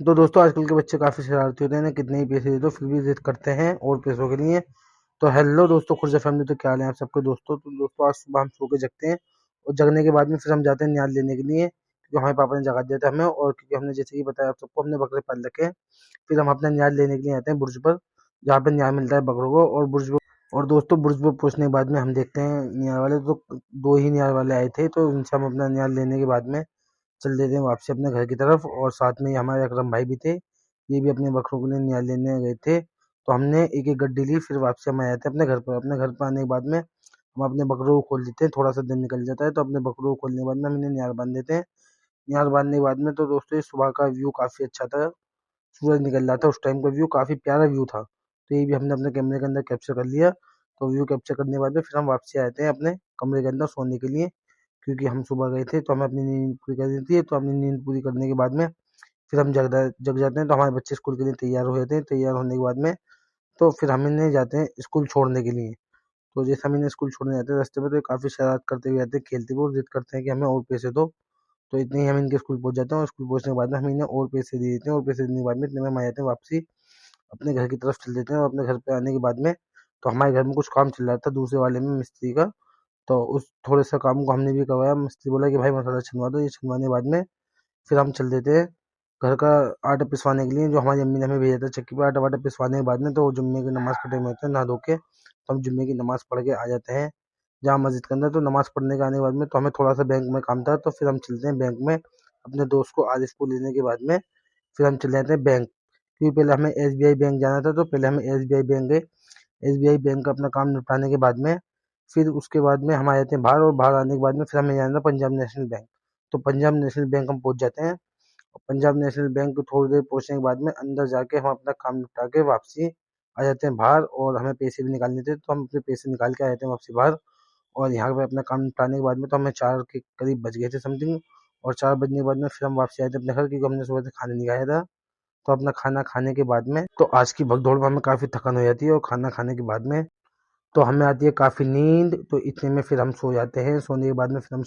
तो दोस्तों आजकल के बच्चे काफ़ी शरारती होते हैं ना, कितने ही पैसे दे दो फिर भी ज़िद करते हैं और पैसों के लिए। तो हेलो दोस्तों, खुर्जा फैमिली, तो क्या हाल है आप सबके दोस्तों। तो दोस्तों आज सुबह हम सो के जगते हैं और जगने के बाद में फिर हम जाते हैं न्याज लेने के लिए, क्योंकि हमारे पापा ने जगा दिया था हमें, और क्योंकि हमने जैसे कि बताया आप सबको हमने बकरे पाल रखे हैं। फिर हम अपना न्याज लेने के लिए आते हैं बुर्ज पर, जहाँ पे न्याज मिलता है बकरों को। और दोस्तों बुर्ज पर पहुंचने के बाद में हम देखते हैं न्याज वाले, तो दो ही न्याज वाले आए थे, तो उनसे हम अपना न्याज लेने के बाद में चल देते हैं वापसी अपने घर की तरफ। और साथ में ही हमारे अकरम भाई भी थे, ये भी अपने बकरों के लिए न्याज लेने गए थे। तो हमने एक एक गड्डी ली, फिर वापसी हम आ जाते हैं अपने घर पर। अपने घर पर आने के बाद में हम अपने बकरों को खोल देते हैं, थोड़ा सा दिन निकल जाता है तो अपने बकरों को खोलने के बाद में हम इन्हें न्यार बांध देते हैं। न्यार बांधने के बाद में तो दोस्तों ये सुबह का व्यू काफ़ी अच्छा था, सूरज निकल रहा था, उस टाइम का व्यू काफ़ी प्यारा व्यू था। तो ये भी हमने अपने कैमरे के अंदर कैप्चर कर लिया। तो व्यू कैप्चर करने के बाद में फिर हम वापसी आते हैं अपने कमरे के अंदर सोने के लिए, क्योंकि हम सुबह गए थे तो हमें अपनी नींद पूरी करनी थी। तो अपनी नींद पूरी करने के बाद में फिर हम जग जाते हैं, तो हमारे बच्चे स्कूल के लिए तैयार हो जाते हैं। तैयार होने के बाद में तो फिर हम इन्हें जाते हैं स्कूल छोड़ने के लिए। तो जैसे हम इन्हें स्कूल छोड़ने जाते हैं, रास्ते में तो ये काफ़ी शरारत करते हुए आते हैं, खेलते हुए, और जिद करते हैं कि हमें और पैसे दो। तो इतने ही हम इनके स्कूल पहुंच जाते हैं, और स्कूल पहुंचने के बाद में हम इन्हें और पैसे दे देते हैं, और पैसे देने के बाद में इतने में हम आ जाते हैं वापसी अपने घर की तरफ चल देते हैं। और अपने घर पे आने के बाद में तो हमारे घर में कुछ काम चल रहा था दूसरे वाले में, मिस्त्री का। तो उस थोड़े सा काम को हमने भी करवाया। मिस्त्री बोला कि भाई मसाला छिलवा दो, ये छिलवाने के बाद में फिर हम चल देते हैं घर का आटा पिसवाने के लिए, जो हमारी अम्मी ने हमें भेजा था चक्की पे आटा वाटा पिसवाने के बाद में। तो जुम्मे की नमाज़ के टाइम होते हैं, नहा धो के तो हम जुम्मे की नमाज़ पढ़ के आ जाते हैं जहाँ मस्जिद के अंदर। तो नमाज़ पढ़ने के आने के बाद में तो हमें थोड़ा सा बैंक में काम था, तो फिर हम चलते हैं बैंक में अपने दोस्त को आरिफ को लेने के बाद में। फिर हम चले जाते हैं बैंक, क्योंकि पहले हमें एसबीआई बैंक जाना था, तो पहले हम एसबीआई बैंक गए। एसबीआई बैंक का अपना काम निपटाने के बाद में फिर उसके बाद में हम आ जाते हैं बाहर, और बाहर आने के बाद में फिर हमें जाना था पंजाब नेशनल बैंक। तो पंजाब नेशनल बैंक हम पहुंच जाते हैं। पंजाब नेशनल बैंक को थोड़ी देर पहुंचने के बाद में अंदर जाके हम अपना काम निपटा के वापसी आ जाते हैं बाहर। और हमें पैसे भी निकालने थे, तो हम अपने पैसे निकाल के आ जाते हैं वापसी बाहर। और यहाँ पे अपना काम निपटाने के बाद में तो हमें 4 के करीब बज गए थे समथिंग। और 4 बजने के बाद में फिर हम वापसी आए थे अपने घर, क्योंकि हमने सुबह से खाना नहीं खाया था। तो अपना खाना खाने के बाद में तो आज की भगदौड़ में हमें काफ़ी थकान हो जाती है, और खाना खाने के बाद में तो हमें आती है काफ़ी नींद। तो इतने में फिर हम सो जाते हैं। सोने के बाद में फिर हम